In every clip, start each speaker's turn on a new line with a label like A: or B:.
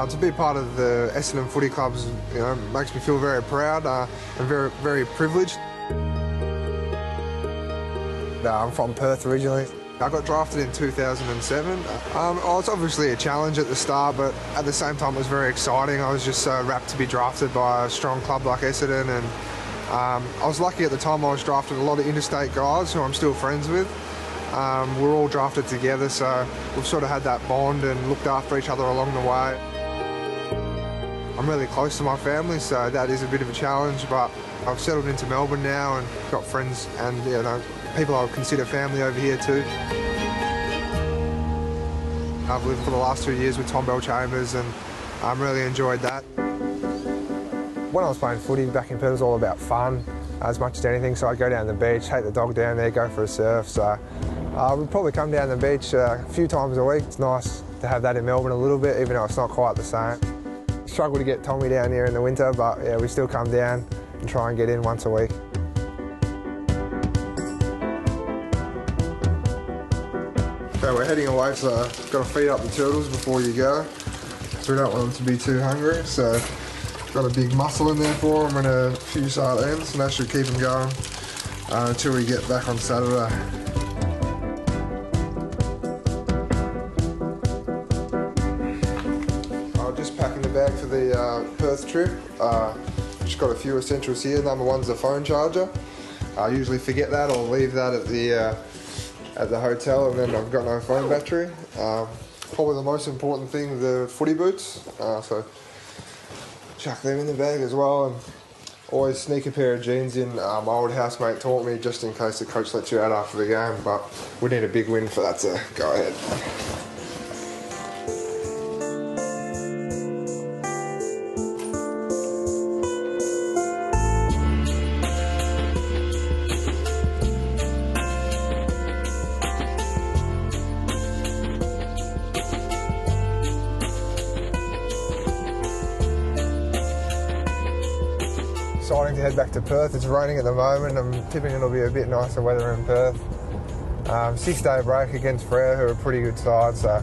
A: To be part of the Essendon Footy Clubs, makes me feel very proud and very, very privileged. I'm from Perth originally. I got drafted in 2007. It's obviously a challenge at the start, but at the same time it was very exciting. I was just so rapt to be drafted by a strong club like Essendon, and I was lucky at the time I was drafted a lot of interstate guys who I'm still friends with. We're all drafted together, so we've sort of had that bond and looked after each other along the way. I'm really close to my family, so that is a bit of a challenge, but I've settled into Melbourne now and got friends and people I would consider family over here too. I've lived for the last 2 years with Tom Bell-Chambers and I've really enjoyed that. When I was playing footy back in Perth, it was all about fun as much as anything, so I'd go down the beach, take the dog down there, go for a surf, so we'd probably come down the beach a few times a week. It's nice to have that in Melbourne a little bit, even though it's not quite the same. Struggle to get Tommy down here in the winter, but yeah, we still come down and try and get in once a week. Okay, we're heading away, so got to feed up the turtles before you go, so we don't want them to be too hungry. So got a big mussel in there for them and a few sardines, and that should keep them going until we get back on Saturday. Just packing the bag for the Perth trip. Just got a few essentials here. Number one's the phone charger. I usually forget that or leave that at the hotel, and then I've got no phone battery. Probably the most important thing, the footy boots. So chuck them in the bag as well, and always sneak a pair of jeans in. My old housemate taught me, just in case the coach lets you out after the game, but we need a big win for that to go ahead. Exciting to head back to Perth. It's raining at the moment. I'm tipping it'll be a bit nicer weather in Perth. 6-day break against Freo, who are a pretty good side, so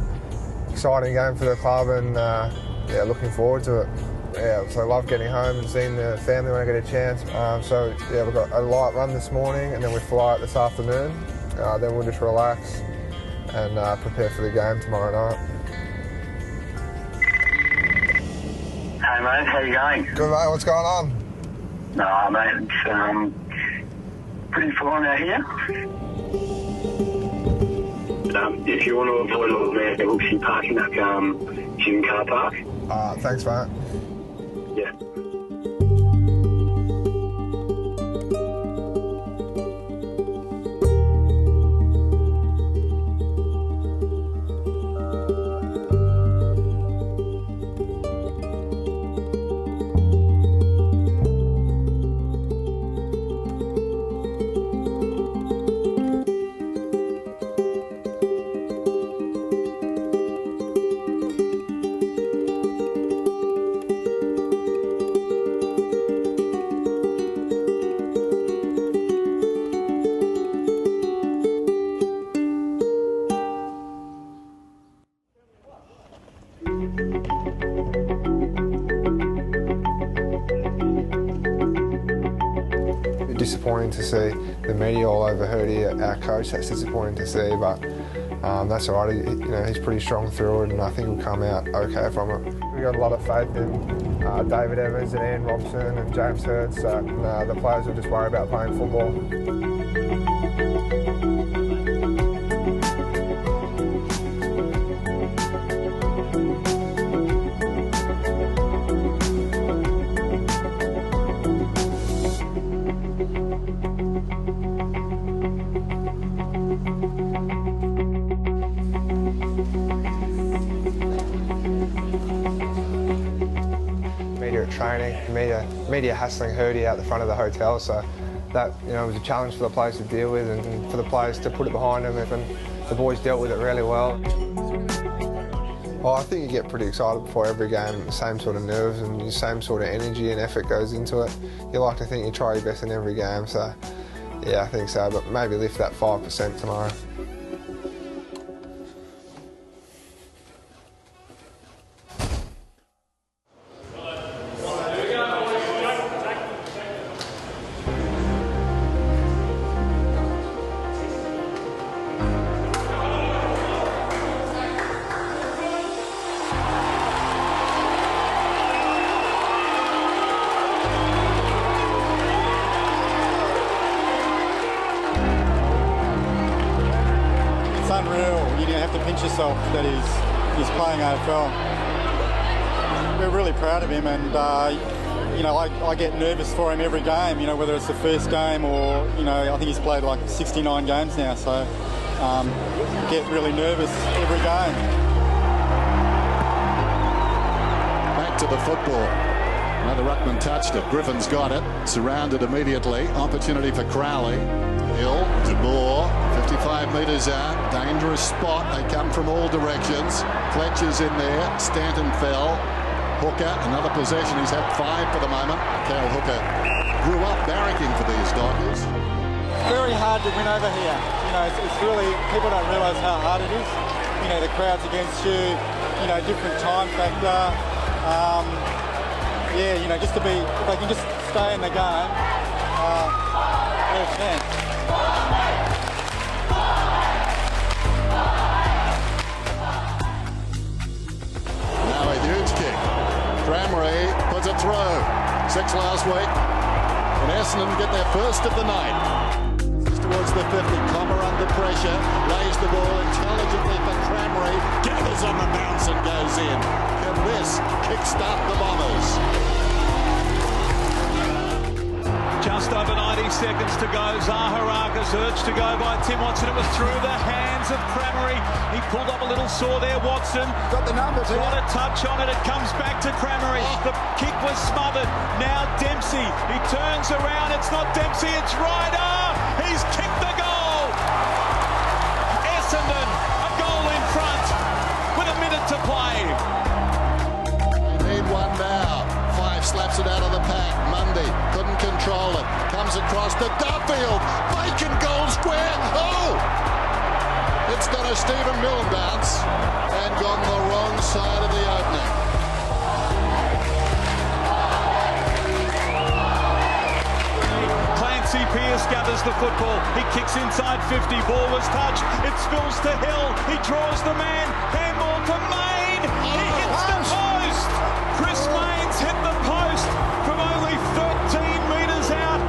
A: exciting game for the club, and yeah, looking forward to it. Yeah, so I love getting home and seeing the family when I get a chance. So yeah, we've got a light run this morning, and then we fly out this afternoon. Then we'll just relax and prepare for the game tomorrow night.
B: Hey mate, how you going?
A: Good mate, what's going on?
B: No mate, it's pretty full on out here. If you want to avoid all the man hooks, you park in that gym car park.
A: Thanks mate.
B: Yeah.
A: Disappointing to see the media all over Hurdy, our coach. That's disappointing to see, but that's all right. He's pretty strong through it, and I think he'll come out okay from it. We've got a lot of faith in David Evans and Ian Robson and James Hurd, so the players will just worry about playing football. Media at training, media hassling Hurdy out the front of the hotel, so that was a challenge for the players to deal with and for the players to put it behind them, and the boys dealt with it really well. Well, I think you get pretty excited before every game, the same sort of nerves and the same sort of energy and effort goes into it. You like to think you try your best in every game, so yeah, I think so, but maybe lift that 5% tomorrow.
C: you have to pinch yourself that he's playing AFL. We're really proud of him, and I get nervous for him every game. Whether it's the first game or I think he's played like 69 games now, so get really nervous every game.
D: Back to the football. Another ruckman touched it. Griffin's got it. Surrounded immediately. Opportunity for Crowley. Hill, De Boer, 55 metres out. Dangerous spot. They come from all directions. Fletcher's in there. Stanton fell. Hooker, another possession. He's had 5 for the moment. Cale Hooker grew up barracking for these Dockers.
C: Very hard to win over here. It's really, people don't realise how hard it is. The crowd's against you. Different time factor. Just to be, if they can just stay in the game, there's a chance.
D: Now a huge kick. Cramry puts it through. 6 last week. And Essendon get their first of the night. Towards the 50. Comer under pressure. Lays the ball intelligently for Cramry. Gathers on the bounce and goes in. Can this kickstart the Bombers?
E: Just over 90 seconds to go. Zaharakis urged to go by Tim Watson. It was through the hands of Cramry. He pulled up a little sore there, Watson.
D: Got the numbers.
E: What a touch on it. It comes back to Cramry. The kick was smothered. Now Dempsey. He turns around. It's not Dempsey, it's Ryder. He's kicked the goal. Essendon, a goal in front with a minute to play.
D: They need one now. 5 slaps it out of the pack. Mundy couldn't control it. Comes across to Duffield. Bacon goal square. Oh! It's got a Stephen Milne bounce and gone the wrong side of the opening.
E: Clancy Pearce gathers the football. He kicks inside 50. Ball was touched. It spills to Hill. He draws the man. Handball to Main. He hits the post. Chris Main's hit the post from only 13 metres out.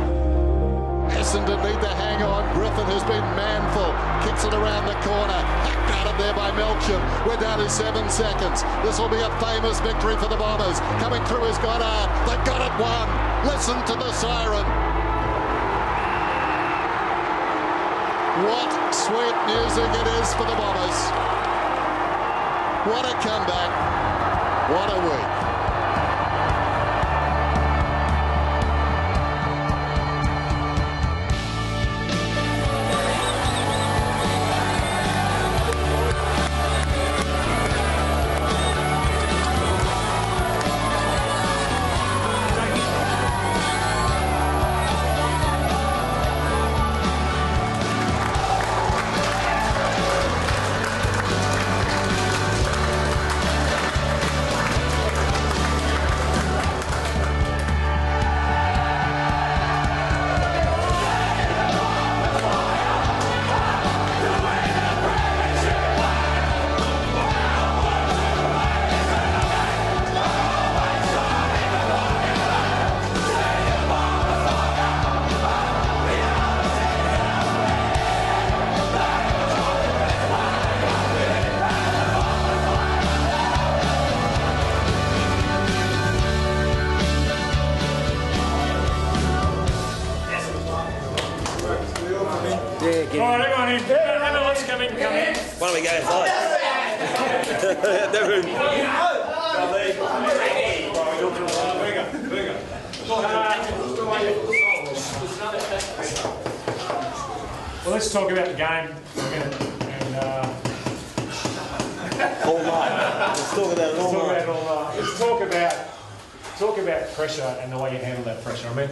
D: Essendon need to hang on. Griffin has been manful. Kicks it around the corner. Hacked out of there by Melksham. We're down to 7 seconds. This will be a famous victory for the Bombers. Coming through is Goddard. They've got it won. Listen to the siren. What sweet music it is for the Bombers. What a comeback. What a week.
F: Alright, everyone in. Everyone's coming.
G: Why don't we go inside? That room.
F: Well, let's talk about the game.
G: All night. Let's talk about it all night.
F: Let's talk about pressure and the way you handle that pressure. I mean,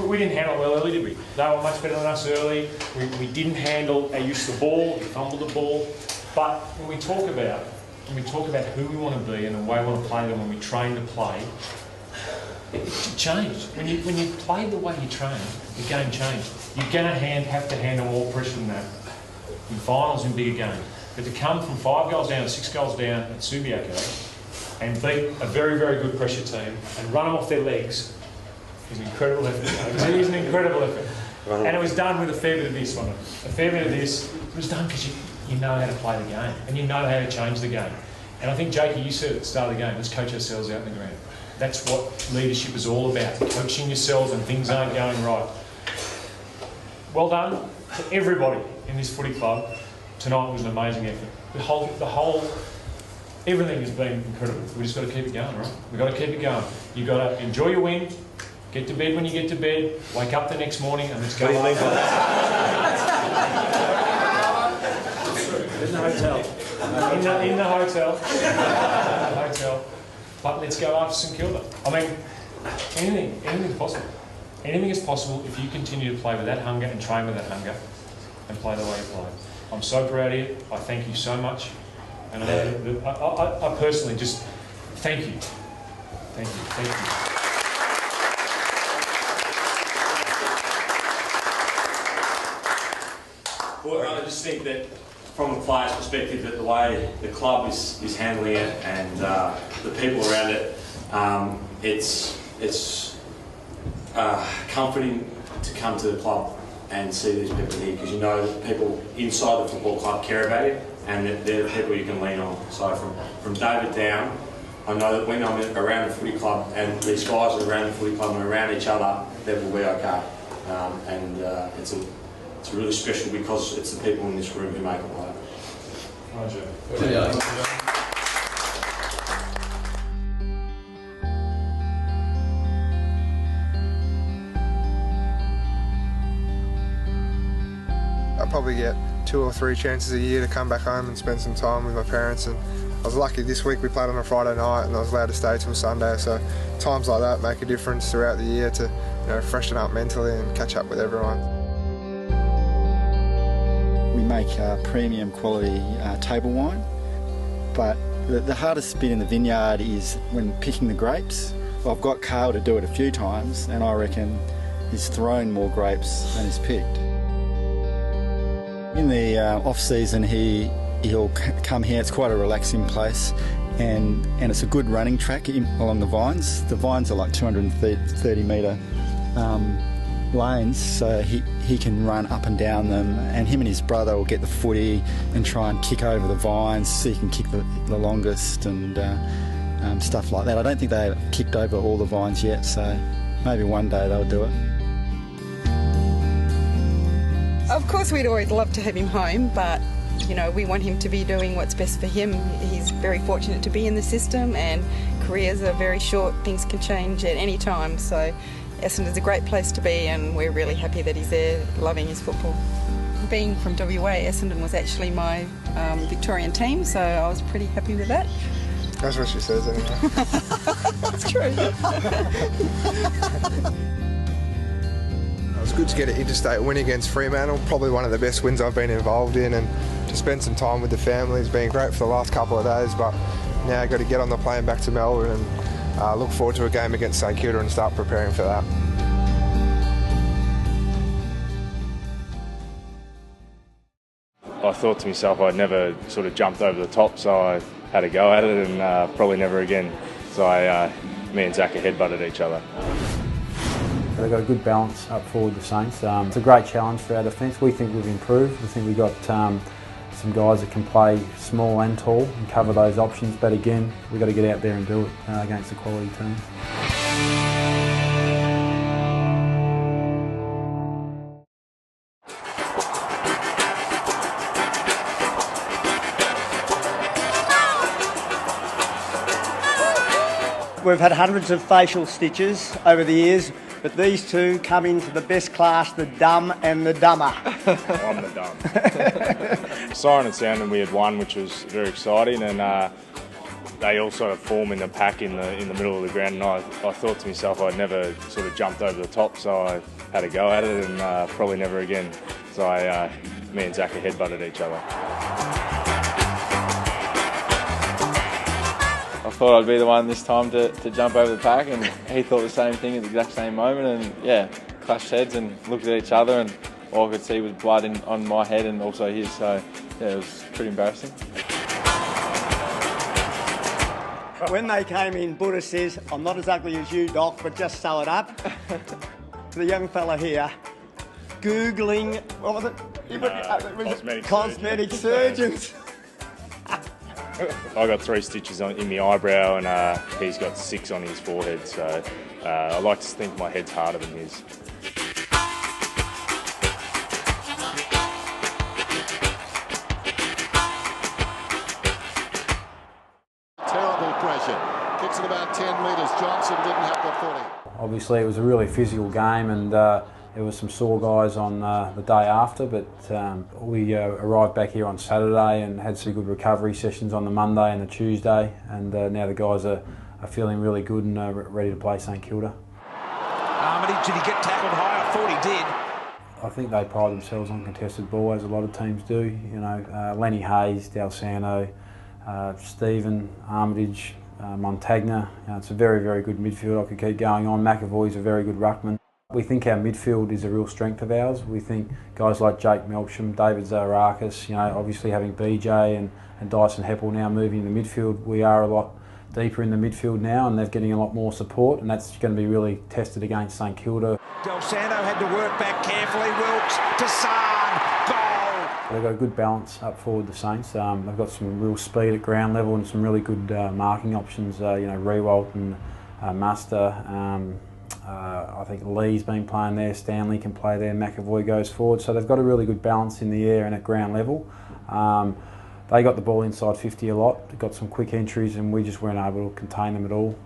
F: we didn't handle it well early, did we? They were much better than us early. We didn't handle our use of the ball. We fumbled the ball. But when we talk about who we want to be and the way we want to play them, when we train to play, it changed. When you played the way you train, the game changed. You're going to have to handle more pressure than that in finals and bigger games. But to come from 5 goals down to 6 goals down at Subiaco and beat a very, very good pressure team and run them off their legs is an incredible effort. It is an incredible effort. And it was done with a fair bit of this on it. A fair bit of this. It was done because you know how to play the game and you know how to change the game. And I think, Jakey, you said at the start of the game, let's coach ourselves out in the ground. That's what leadership is all about, coaching yourself when things aren't going right. Well done to everybody in this footy club. Tonight was an amazing effort. Everything has been incredible. We just got to keep it going, right? We've got to keep it going. You've got to enjoy your win, get to bed when you get to bed, wake up the next morning and let's go.
G: In the hotel.
F: In the hotel. But let's go after St Kilda. I mean, anything's possible. Anything is possible if you continue to play with that hunger and train with that hunger and play the way you play. I'm so proud of you. I thank you so much. And I personally just thank you. Thank you.
H: Well, I just think that from a player's perspective, that the way the club is handling it and the people around it, it's comforting to come to the club and see these people here, because you know that people inside the football club care about you and that they're the people you can lean on. So from David down, I know that when I'm around the footy club and these guys are around the footy club and around each other, that will be okay. It's really special because it's the people in this room who make it work.
A: I probably get 2 or 3 chances a year to come back home and spend some time with my parents, and I was lucky this week we played on a Friday night and I was allowed to stay till Sunday, so times like that make a difference throughout the year to freshen up mentally and catch up with everyone.
I: We make premium quality table wine, but the hardest bit in the vineyard is when picking the grapes. Well, I've got Cale to do it a few times and I reckon he's thrown more grapes than he's picked. In the off-season he'll come here. It's quite a relaxing place and it's a good running track along the vines. The vines are like 230 metre lanes, so he can run up and down them, and him and his brother will get the footy and try and kick over the vines so he can kick the longest and stuff like that. I don't think they've kicked over all the vines yet, so maybe one day they'll do it.
J: Of course we'd always love to have him home, but we want him to be doing what's best for him. He's very fortunate to be in the system and careers are very short, things can change at any time, so Essendon's a great place to be and we're really happy that he's there, loving his football. Being from WA, Essendon was actually my Victorian team, so I was pretty happy with that.
A: That's what she says anyway.
J: That's true.
A: It was good to get an interstate win against Fremantle, probably one of the best wins I've been involved in, and to spend some time with the family has been great for the last couple of days, but now I've got to get on the plane back to Melbourne and look forward to a game against St Kilda and start preparing for that.
K: I thought to myself I'd never sort of jumped over the top, so I had a go at it and probably never again. So me and Zach headbutted each other.
L: They've got a good balance up forward, the Saints. It's a great challenge for our defence. We think we've improved. We think we've got some guys that can play small and tall and cover those options, but again, we've got to get out there and do it against a quality team.
G: We've had hundreds of facial stitches over the years, but these two come into the best class, the dumb and the dumber.
K: I'm the dumb. Siren and Sound, we had one, which was very exciting, and they also form in the pack in the middle of the ground. And I thought to myself I'd never sort of jumped over the top, so I had a go at it, and probably never again. So me and Zach headbutted each other.
M: I thought I'd be the one this time to jump over the pack, and he thought the same thing at the exact same moment, and yeah, clashed heads and looked at each other, and all I could see was blood on my head and also his, so yeah, it was pretty embarrassing.
G: When they came in, Buddha says, "I'm not as ugly as you, Doc, but just sew it up." The young fella here, Googling, what was it?
F: Cosmetic surgeons.
K: I got 3 stitches in my eyebrow, and he's got 6 on his forehead. So I like to think my head's harder than his.
D: Terrible pressure. Kicks it about 10 metres. Johnson didn't have the footy.
L: Obviously, it was a really physical game, and there was some sore guys on the day after, but we arrived back here on Saturday and had some good recovery sessions on the Monday and the Tuesday, and now the guys are feeling really good and ready to play St Kilda.
E: Did he get tackled high? I thought he did.
L: I think they pride themselves on contested ball, as a lot of teams do. You know, Lenny Hayes, Dalsano, Stephen, Armitage, Montagna. You know, it's a very, very good midfield. I could keep going on. McAvoy's a very good ruckman. We think our midfield is a real strength of ours. We think guys like Jake Melksham, David Zaharakis, you know, obviously having BJ and Dyson Heppel now moving in the midfield, we are a lot deeper in the midfield now, and they're getting a lot more support, and that's going to be really tested against St Kilda.
E: Dalsano had to work back carefully. Wilkes to Sard. Goal.
L: They've got a good balance up forward, the Saints. They've got some real speed at ground level and some really good marking options. You know, Rewalt and Muster. I think Lee's been playing there, Stanley can play there, McAvoy goes forward. So they've got a really good balance in the air and at ground level. They got the ball inside 50 a lot, got some quick entries, and we just weren't able to contain them at all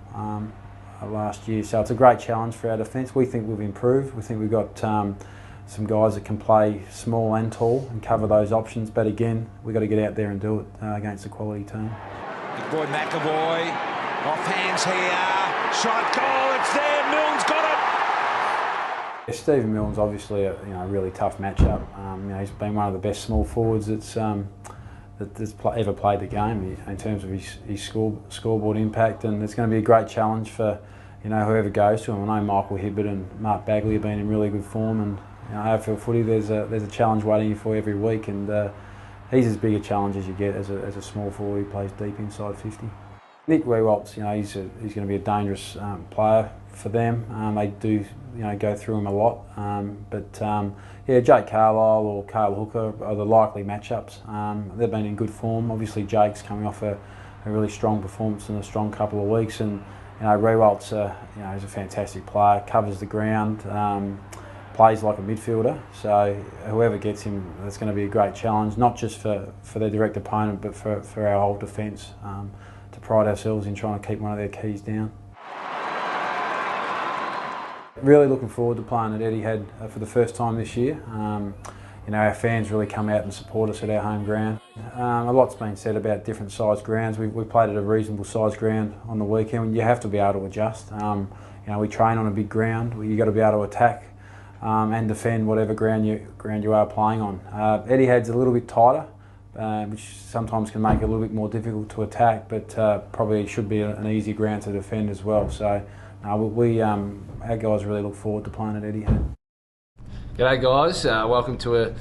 L: last year. So it's a great challenge for our defence. We think we've improved. We think we've got some guys that can play small and tall and cover those options, but again, we've got to get out there and do it against a quality team.
E: Big boy McAvoy, off hands here, shot, goal, it's there, Milne's got it!
L: Stephen Milne's obviously a really tough matchup. You know, he's been one of the best small forwards that's ever played the game in terms of his scoreboard impact, and it's going to be a great challenge for whoever goes to him. I know Michael Hibbert and Mark Bagley have been in really good form, and AFL footy there's a challenge waiting for every week, and he's as big a challenge as you get as a small forward who plays deep inside 50. Nick Rewalt's, he's going to be a dangerous player for them. They do go through him a lot, yeah, Jake Carlisle or Cale Hooker are the likely matchups. They've been in good form. Obviously Jake's coming off a really strong performance in a strong couple of weeks, and Rewalt's he's a fantastic player, covers the ground, plays like a midfielder. So whoever gets him, that's going to be a great challenge, not just for their direct opponent, but for our whole defence, to pride ourselves in trying to keep one of their keys down. Really looking forward to playing at Etihad for the first time this year. Our fans really come out and support us at our home ground. A lot's been said about different sized grounds. We played at a reasonable sized ground on the weekend. You have to be able to adjust. We train on a big ground. You've got to be able to attack and defend whatever ground you are playing on. Etihad's a little bit tighter, which sometimes can make it a little bit more difficult to attack, but probably should be an easy ground to defend as well. So our guys really look forward to playing at Etihad.
N: G'day guys, welcome to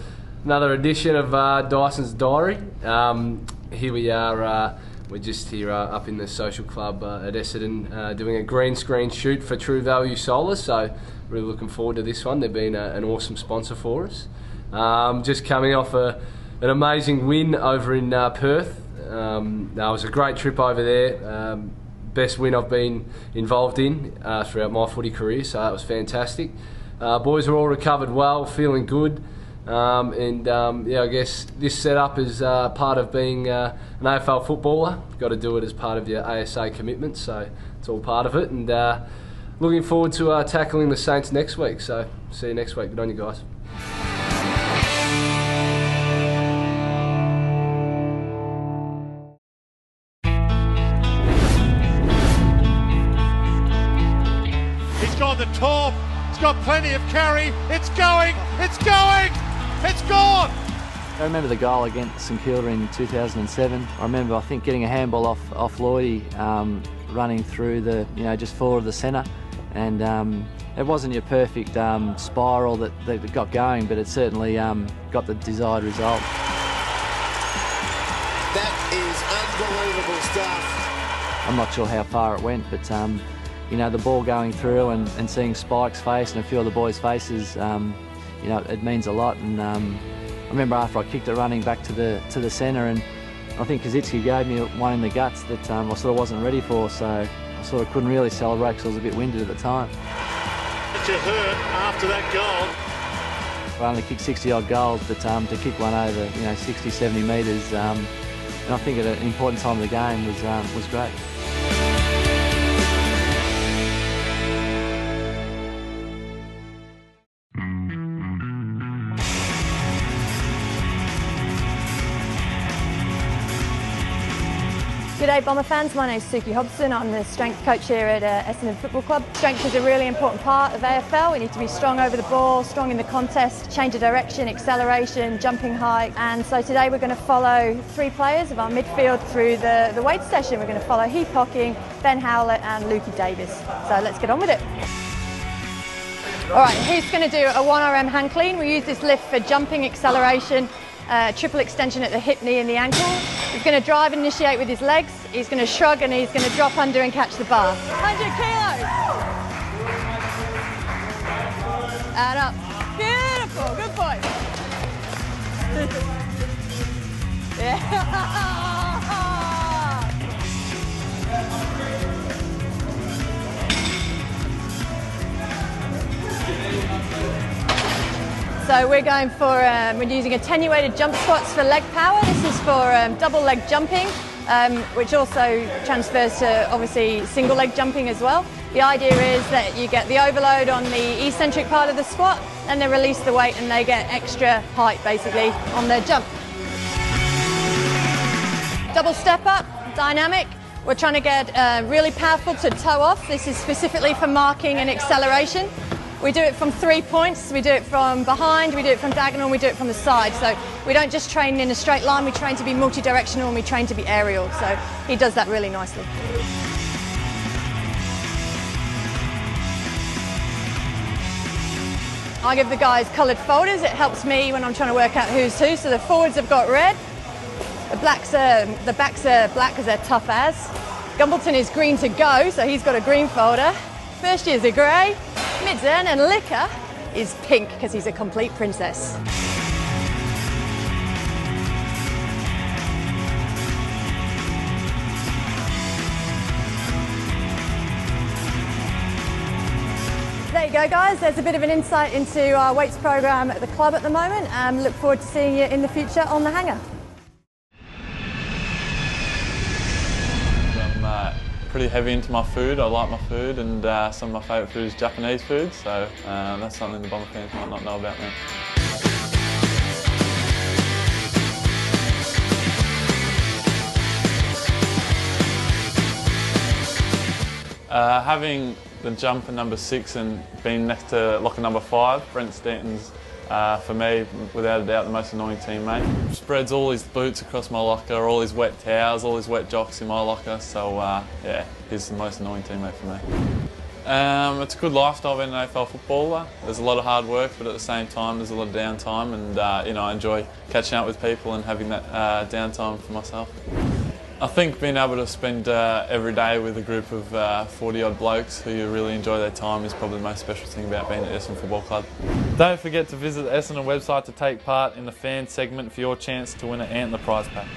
N: another edition of Dyson's Diary. Here we are, we're just here up in the social club at Essendon doing a green screen shoot for True Value Solar, so really looking forward to this one. They've been an awesome sponsor for us. Just coming off an amazing win over in Perth. It was a great trip over there. Best win I've been involved in throughout my footy career, so that was fantastic. Boys are all recovered well, feeling good, I guess this setup is part of being an AFL footballer. You've got to do it as part of your ASA commitment, so it's all part of it, and looking forward to tackling the Saints next week, so see you next week. Good on you guys.
O: The top, it's got plenty of carry, it's going, it's gone!
P: I remember the goal against St Kilda in 2007. I remember, I think, getting a handball off Lloydie, running through just forward of the centre, and it wasn't your perfect spiral that got going, but it certainly got the desired result.
O: That is unbelievable stuff.
P: I'm not sure how far it went, but the ball going through and seeing Spike's face and a few of the boys' faces, it means a lot, and remember after I kicked it running back to the centre, and I think Kazitsky gave me one in the guts that I sort of wasn't ready for, so I sort of couldn't really celebrate because I was a bit winded at the time.
O: Did you hurt after that goal?
P: I only kicked 60-odd goals, but to kick one over, 60, 70 metres, and I think at an important time of the game was great.
Q: G'day Bomber fans, my name is Suki Hobson. I'm the strength coach here at Essendon Football Club. Strength is a really important part of AFL. We need to be strong over the ball, strong in the contest, change of direction, acceleration, jumping height. And so today we're going to follow 3 players of our midfield through the weight session. We're going to follow Heath Hocking, Ben Howlett and Lukey Davis. So let's get on with it. Alright, Heath's going to do a 1RM hand clean. We use this lift for jumping, acceleration, triple extension at the hip, knee and the ankle. He's going to drive and initiate with his legs. He's going to shrug and he's going to drop under and catch the bar. 100 kilos. Add up. Beautiful. Good boy. Yeah. So we're going for, we're using attenuated jump squats for leg power. This is for double leg jumping, which also transfers to obviously single leg jumping as well. The idea is that you get the overload on the eccentric part of the squat, and they release the weight and they get extra height basically on their jump. Double step up, dynamic. We're trying to get really powerful to toe off. This is specifically for marking and acceleration. We do it from 3 points, we do it from behind, we do it from diagonal, we do it from the side. So we don't just train in a straight line, we train to be multi-directional and we train to be aerial. So he does that really nicely. I give the guys coloured folders. It helps me when I'm trying to work out who's who. So the forwards have got red, the backs are black because they're tough as. Gumbleton is green to go, so he's got a green folder. First years are grey, mids in, and Liquor is pink because he's a complete princess. There you go guys, there's a bit of an insight into our weights program at the club at the moment. Look forward to seeing you in the future on the Hangar.
M: Pretty heavy into my food. I like my food, and some of my favourite food is Japanese food, so that's something the Bomber fans might not know about me. Having the jumper number 6 and being next to locker number 5, Brent Stanton's for me, without a doubt, the most annoying teammate. Spreads all his boots across my locker, all his wet towels, all his wet jocks in my locker, so yeah, he's the most annoying teammate for me. It's a good lifestyle being an AFL footballer. There's a lot of hard work, but at the same time there's a lot of downtime, and I enjoy catching up with people and having that downtime for myself. I think being able to spend every day with a group of 40-odd blokes who really enjoy their time is probably the most special thing about being at Essendon Football Club. Don't forget to visit the Essendon website to take part in the fan segment for your chance to win an Antler prize pack.